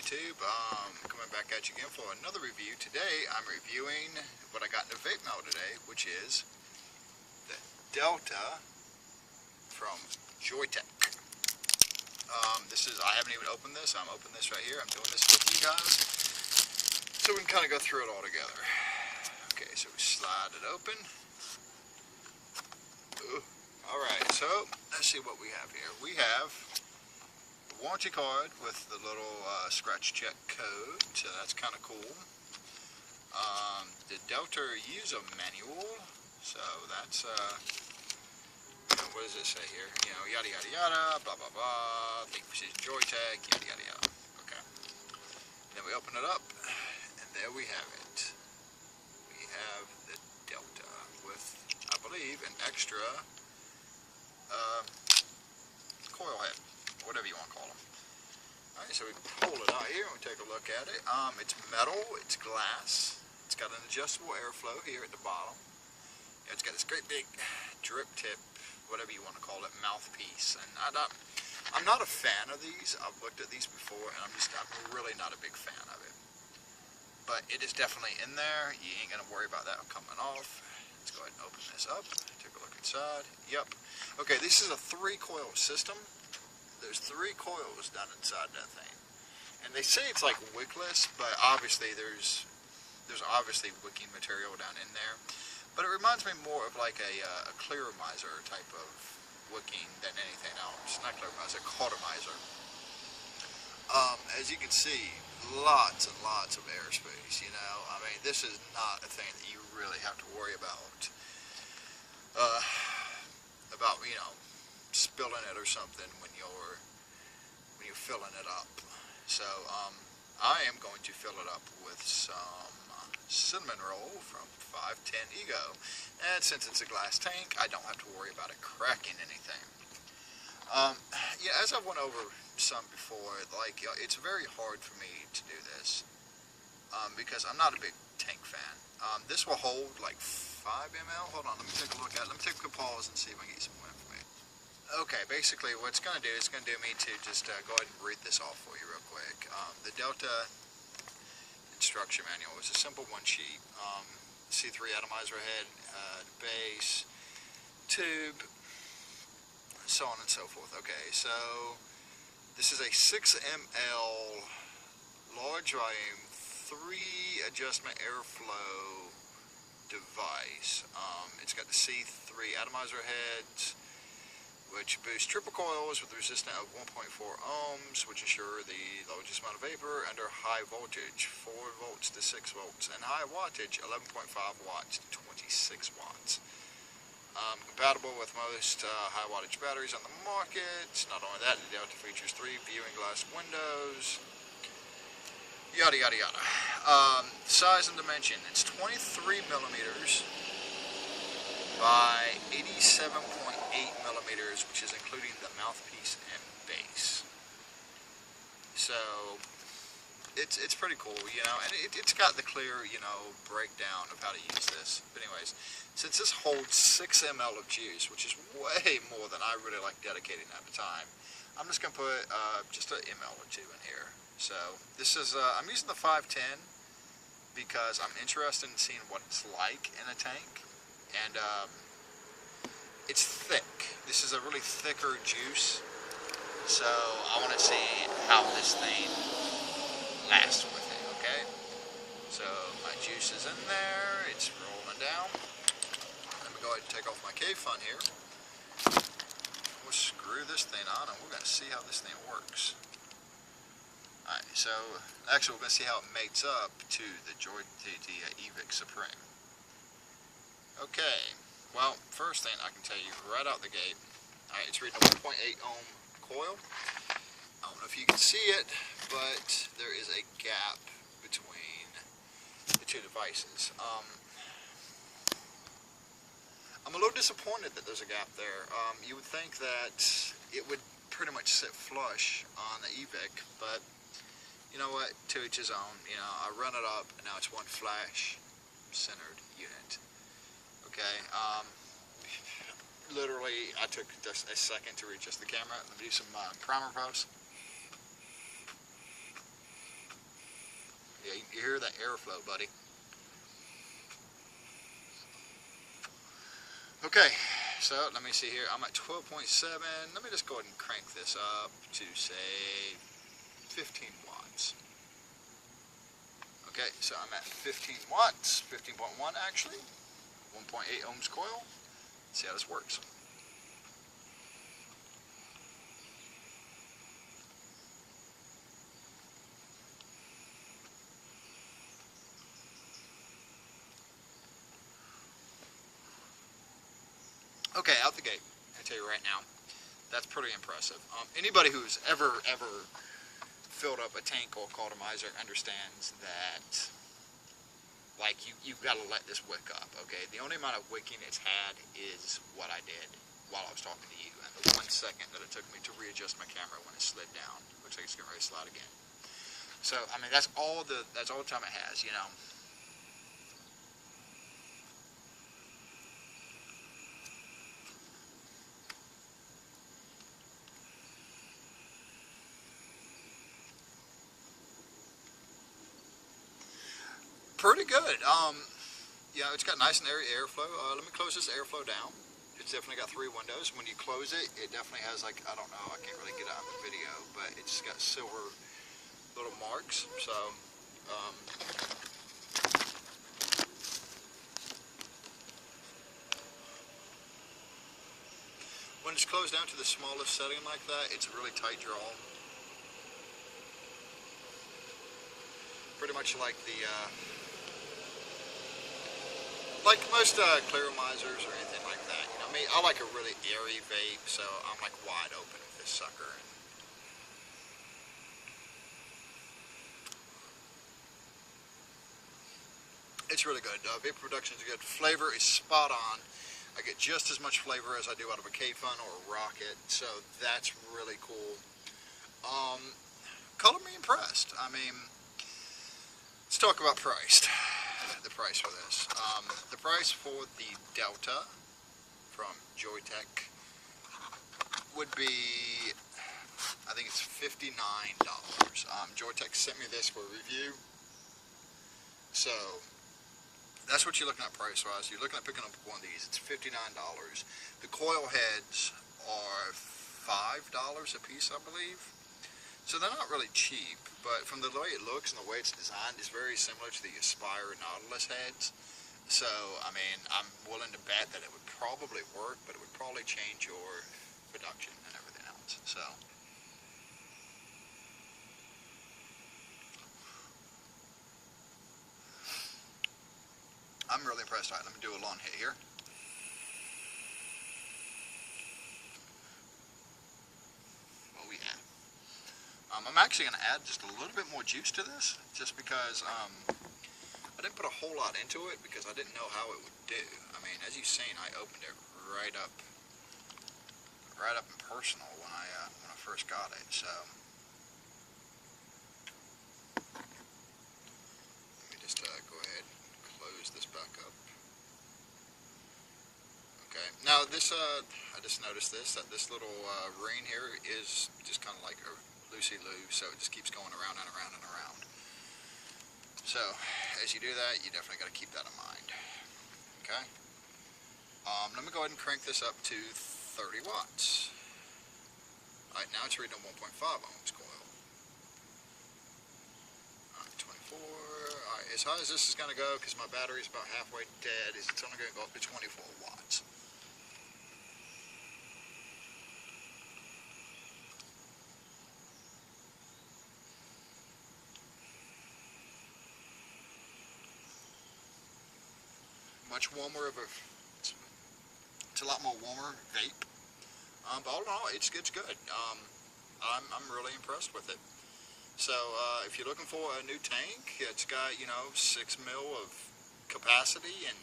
YouTube. Coming back at you again for another review. Today I'm reviewing what I got in the vape mail today, which is the Delta from Joyetech. I haven't even opened this. I'm opening this right here. I'm doing this with you guys, so we can kind of go through it all together. Okay, so we slide it open. Ooh. Alright, so let's see what we have here. We have warranty card with the little scratch check code, so that's kind of cool. The Delta user manual, so that's what does it say here? You know, yada yada yada, blah blah blah. Thank you for choosing Joyetech, yada yada yada. Okay. Then we open it up, and there we have it. We have the Delta with, I believe, an extra coil head, whatever you want to call them. Alright, so we pull it out here and we take a look at it. It's metal, it's glass, it's got an adjustable airflow here at the bottom. It's got this great big drip tip, whatever you want to call it, mouthpiece. And I'm not a fan of these. I've looked at these before and I'm really not a big fan of it. But it is definitely in there. You ain't going to worry about that coming off. Let's go ahead and open this up. Take a look inside. Yep. Okay, this is a 3-coil system. There's 3 coils down inside that thing. And they say it's like wickless, but obviously there's obviously wicking material down in there. But it reminds me more of like a clearomizer type of wicking than anything else. Not clearomizer, cautomizer. As you can see, lots and lots of airspace, you know. I mean, this is not a thing that you really have to worry about, you know, spilling it or something when you're filling it up. So, I am going to fill it up with some cinnamon roll from 510 Ego. And since it's a glass tank, I don't have to worry about it cracking anything. Yeah, as I went over some before, like, it's very hard for me to do this because I'm not a big tank fan. This will hold like 5 ml. Hold on, let me take a look at it. Let me take a pause and see if I can get some more information. Okay, basically what it's going to do is going to do me to just go ahead and read this off for you real quick. The Delta instruction manual is a simple one sheet. C3 atomizer head, base, tube, so on and so forth. Okay, so this is a 6 ml large volume 3 adjustment airflow device. It's got the C3 atomizer heads, which boosts triple coils with a resistance of 1.4 ohms, which ensure the largest amount of vapor under high voltage, 4 volts to 6 volts, and high wattage, 11.5 watts to 26 watts. Compatible with most high wattage batteries on the market. Not only that, the Delta features 3 viewing glass windows. Yada yada yada. Size and dimension. It's 23 millimeters by 87.8 millimeters, which is including the mouthpiece and base. So it's pretty cool, you know, and it's got the clear, you know, breakdown of how to use this. But anyways, since this holds 6 ml of juice, which is way more than I really like dedicating at a time, I'm just gonna put just an ml or 2 in here. So this is I'm using the 510 because I'm interested in seeing what it's like in a tank. And it's thick. This is a really thicker juice, so I want to see how this thing lasts with it. Okay, so my juice is in there, it's rolling down. Let me go ahead and take off my K-Fun here. We'll screw this thing on and we're going to see how this thing works. Alright, so actually we're going to see how it mates up to the EVIC Supreme. Okay, well, first thing I can tell you right out the gate, it's reading a 1.8 ohm coil. I don't know if you can see it, but there is a gap between the 2 devices. I'm a little disappointed that there's a gap there. You would think that it would pretty much sit flush on the EVIC, but you know what, to each his own. You know, I run it up and now it's one flash centered unit. Okay, literally I took just a second to readjust the camera. Let me do some primer puffs. Yeah, you hear that airflow, buddy. Okay, so let me see here. I'm at 12.7. Let me just go ahead and crank this up to say 15 watts. Okay, so I'm at 15 watts, 15.1 actually, 1.8 ohms coil. Let's see how this works. Okay, out the gate, I tell you right now, that's pretty impressive. Anybody who's ever filled up a tank or atomizer understands that, like, you've got to let this wick up, okay? The only amount of wicking it's had is what I did while I was talking to you, and the 1 second that it took me to readjust my camera when it slid down. Looks like it's getting ready to slide again. So, I mean, that's all the time it has, you know. Pretty good. Yeah, it's got nice and airy airflow. Let me close this airflow down. It's definitely got 3 windows. When you close it, it definitely has, like, I don't know, I can't really get it out of the video, but it's got silver little marks. So, when it's closed down to the smallest setting like that, it's a really tight draw. Pretty much like the like most clearomizers or anything like that. You know, I mean, I like a really airy vape, so I'm like wide open with this sucker. It's really good. Vapor production is good. Flavor is spot on. I get just as much flavor as I do out of a K-Fun or a Rocket, so that's really cool. Color me impressed. I mean, let's talk about price. The price for this. The price for the Delta from Joyetech would be, I think it's $59. Joyetech sent me this for review. So, that's what you're looking at price-wise. You're looking at picking up one of these. It's $59. The coil heads are $5 a piece, I believe. So they're not really cheap, but from the way it looks and the way it's designed, it's very similar to the Aspire Nautilus heads. So, I mean, I'm willing to bet that it would probably work, but it would probably change your production and everything else. So, I'm really impressed. All right, let me do a long hit here. Oh yeah. I'm actually going to add just a little bit more juice to this, just because I didn't put a whole lot into it because I didn't know how it would do. I mean, as you've seen, I opened it right up and personal when I first got it. So let me just go ahead and close this back up. Okay. Now this, I just noticed that this little ring here is just kind of like a loosey-loo, so it just keeps going around and around and around. So, as you do that, you definitely got to keep that in mind. Okay? Let me go ahead and crank this up to 30 watts. Alright, now it's reading a 1.5 ohms coil. Alright, 24. Alright, as high as this is going to go, because my battery is about halfway dead, is it's only going to go up to 24 watts. Much warmer of a, it's a lot more warmer vape, but all in all, it's good. I'm really impressed with it. So if you're looking for a new tank, it's got, you know, 6 mil of capacity, and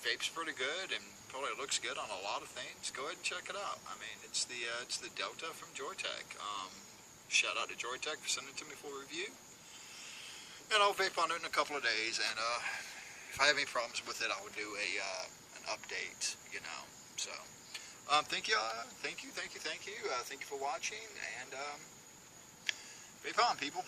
vape's pretty good, and probably looks good on a lot of things. Go ahead and check it out. I mean, it's the Delta from Joyetech. Shout out to Joyetech for sending it to me for review, and I'll vape on it in a couple of days, and if I have any problems with it, I would do an update, you know. So, thank you for watching, and vape on, people.